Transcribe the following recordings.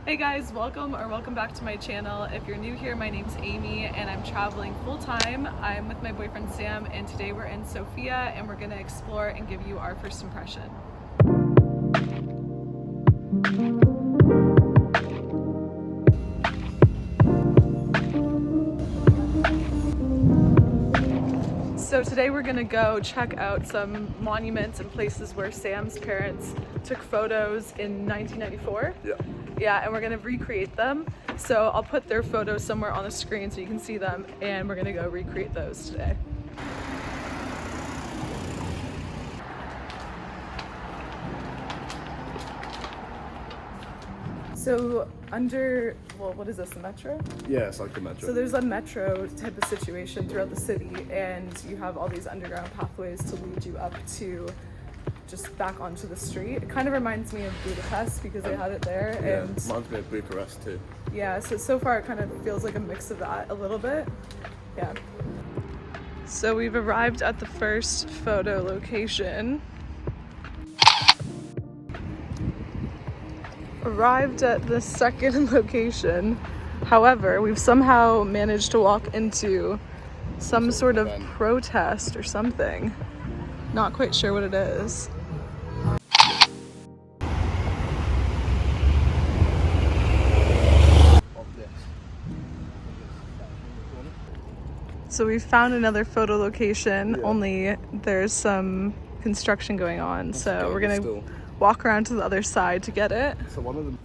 Hey guys, welcome back to my channel. If you're new here, my name's Amy and I'm traveling full-time. I'm with my boyfriend Sam and today we're in Sofia and we're gonna explore and give you our first impression. So today we're gonna go check out some monuments and places where Sam's parents took photos in 1994. Yeah, and we're gonna recreate them. So I'll put their photos somewhere on the screen so you can see them, and we're gonna go recreate those today. So what is this, the metro? Yeah, it's like the metro. So there's a metro type of situation throughout the city, and you have all these underground pathways to lead you up to just back onto the street. It kind of reminds me of Budapest because they had it there. Yeah, And reminds me of Bucharest too. yeah, so far it kind of feels like a mix of that a little bit. Yeah. So we've arrived at the first photo location. Arrived at the second location. However, we've somehow managed to walk into some sort of protest or something. Not quite sure what it is. So we found another photo location, only there's some construction going on. So we're gonna walk around to the other side to get it. So one of them.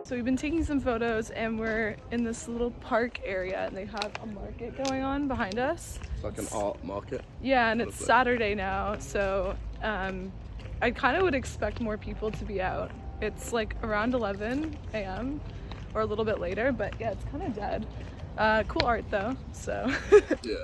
So we've been taking some photos and we're in this little park area and they have a market going on behind us. It's like an art market. Yeah, and it's Saturday now, so I kind of would expect more people to be out. It's like around 11 a.m. or a little bit later, but yeah, it's kind of dead. Cool art though, so. Yeah.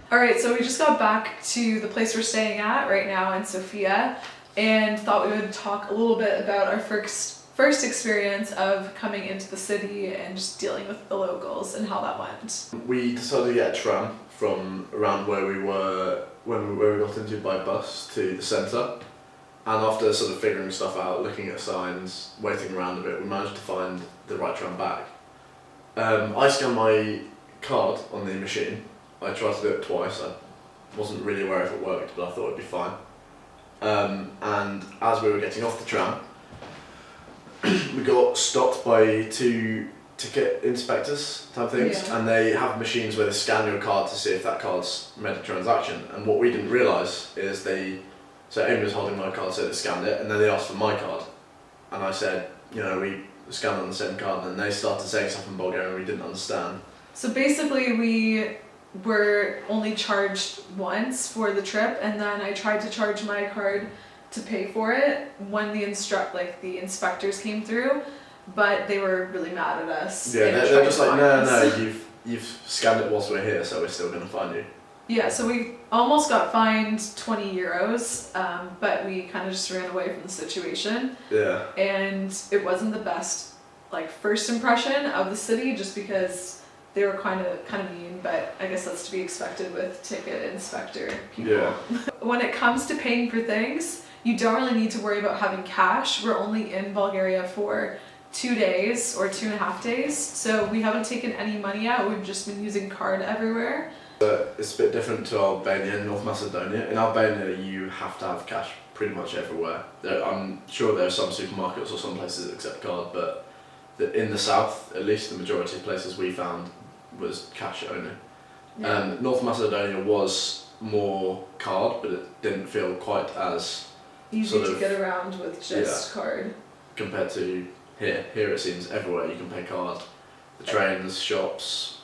All right, so we just got back to the place we're staying at right now in Sofia and thought we would talk a little bit about our first experience of coming into the city and just dealing with the locals and how that went. We decided to get a tram from around where we were when we got into by bus to the centre, and after sort of figuring stuff out, looking at signs, waiting around a bit, we managed to find the right tram back. I scanned my card on the machine. I tried to do it twice. I wasn't really aware if it worked, but I thought it'd be fine. And as we were getting off the tram, we got stopped by two ticket inspectors type things, and they have machines where they scan your card to see if that card's made a transaction. And what we didn't realise is so Amy was holding my card, so they scanned it, and then they asked for my card. And I said, you know, we scanned on the same card, and they started saying stuff in Bulgarian we didn't understand. So basically we were only charged once for the trip, and then I tried to charge my card to pay for it when the inspectors came through, but they were really mad at us. Yeah, they're just like, no, you've scanned it whilst we're here, so we're still going to fine you. Yeah, so we almost got fined 20 euros, but we kind of just ran away from the situation. Yeah. And it wasn't the best first impression of the city, just because they were kind of mean, but I guess that's to be expected with ticket inspector people. Yeah. When it comes to paying for things, you don't really need to worry about having cash. We're only in Bulgaria for 2 days or 2.5 days, so we haven't taken any money out. We've just been using card everywhere. It's a bit different to Albania and North Macedonia. In Albania, you have to have cash pretty much everywhere. I'm sure there are some supermarkets or some places that accept card, but in the south, at least the majority of places we found was cash only. Yeah. North Macedonia was more card, but it didn't feel quite as easy to get around with just card. Compared to here. Here it seems everywhere you can pay card. The trains, shops.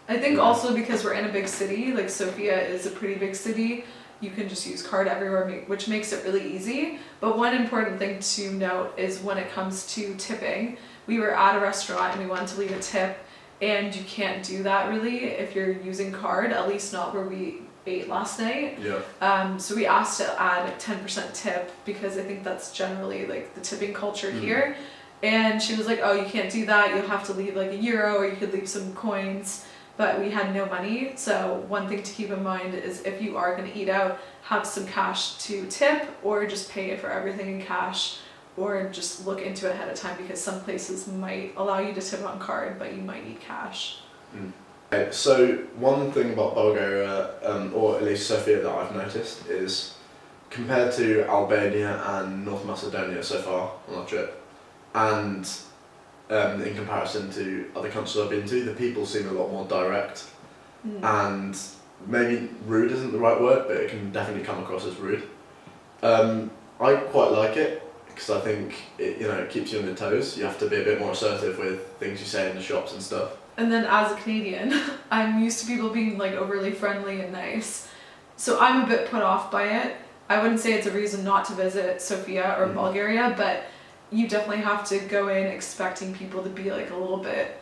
I think also because we're in a big city, like Sofia is a pretty big city, you can just use card everywhere, which makes it really easy. But one important thing to note is when it comes to tipping, we were at a restaurant and we wanted to leave a tip, and you can't do that really if you're using card, at least not where we ate last night. Yeah. So we asked to add a 10% tip because I think that's generally like the tipping culture here. And she was like, oh, you can't do that. You'll have to leave like €1 or you could leave some coins. But we had no money. So one thing to keep in mind is if you are going to eat out, have some cash to tip or just pay for everything in cash, or just look into it ahead of time because some places might allow you to tip on card, but you might need cash. Okay, so one thing about Bulgaria, or at least Sofia, that I've noticed is compared to Albania and North Macedonia so far on our trip, and in comparison to other countries I've been to, the people seem a lot more direct, and maybe rude isn't the right word, but it can definitely come across as rude. I quite like it because I think it keeps you on your toes. You have to be a bit more assertive with things you say in the shops and stuff. And then as a Canadian, I'm used to people being like overly friendly and nice, so I'm a bit put off by it. I wouldn't say it's a reason not to visit Sofia or Bulgaria, but you definitely have to go in expecting people to be like a little bit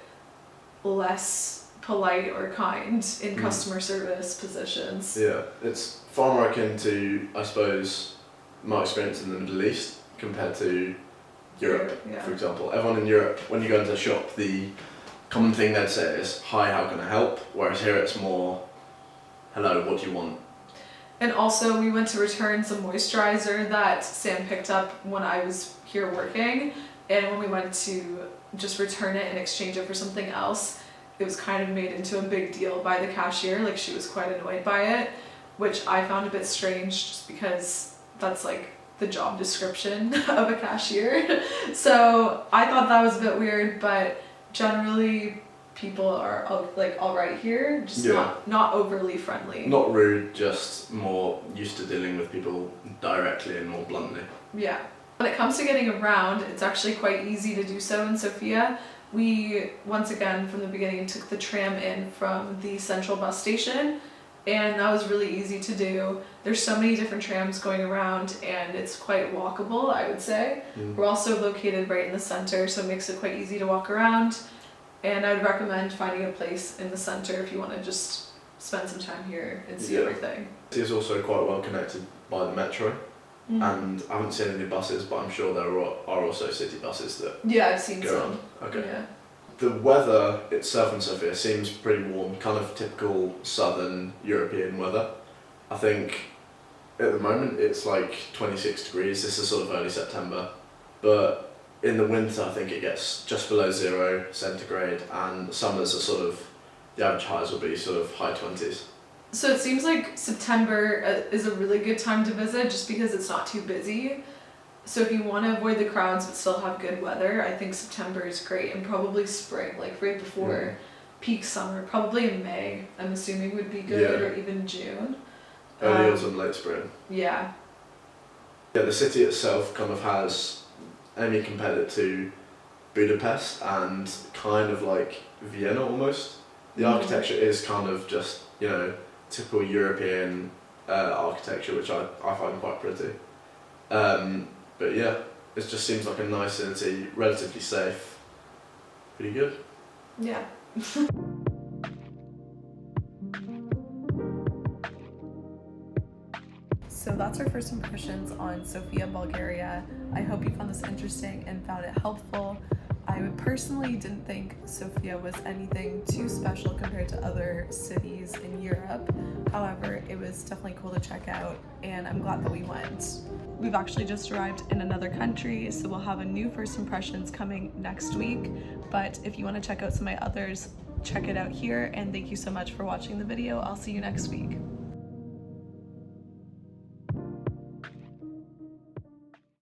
less polite or kind in customer service positions. Yeah, it's far more akin to, I suppose, my experience in the Middle East compared to Europe, for example. Everyone in Europe, when you go into a shop, the common thing they'd say is, hi, how can I help? Whereas here it's more, hello, what do you want? And also we went to return some moisturizer that Sam picked up when I was here working, and when we went to just return it and exchange it for something else, it was kind of made into a big deal by the cashier. Like, she was quite annoyed by it, which I found a bit strange just because that's like the job description of a cashier. So I thought that was a bit weird, but generally people are like alright here, just not overly friendly. Not rude, just more used to dealing with people directly and more bluntly. Yeah. When it comes to getting around, it's actually quite easy to do so in Sofia. We, once again, from the beginning, took the tram in from the central bus station, and that was really easy to do. There's so many different trams going around, and it's quite walkable, I would say. We're also located right in the center, so it makes it quite easy to walk around. And I would recommend finding a place in the center if you want to just spend some time here and see everything. It is also quite well connected by the metro. And I haven't seen any buses, but I'm sure there are also city buses that I've seen go some. on. Okay. Yeah. The weather itself in Sofia seems pretty warm, kind of typical southern European weather. I think at the moment it's like 26 degrees. This is sort of early September, but in the winter I think it gets just below 0 centigrade, and summers are sort of, the average highs will be sort of high 20s. So it seems like September is a really good time to visit just because it's not too busy. So if you want to avoid the crowds but still have good weather, I think September is great, and probably spring, like right before peak summer, probably in May, I'm assuming would be good, or even June. Early autumn, late spring. Yeah. Yeah, the city itself kind of has, Amy compared it to Budapest and kind of like Vienna almost. The architecture is kind of just, typical European architecture, which I find quite pretty. But yeah, it just seems like a nice city, relatively safe, pretty good. Yeah. So that's our first impressions on Sofia, Bulgaria. I hope you found this interesting and found it helpful. I personally didn't think Sofia was anything too special compared to other cities in Europe. However, it was definitely cool to check out, and I'm glad that we went. We've actually just arrived in another country, so we'll have a new first impressions coming next week. But if you want to check out some of my others, check it out here, and thank you so much for watching the video. I'll see you next week.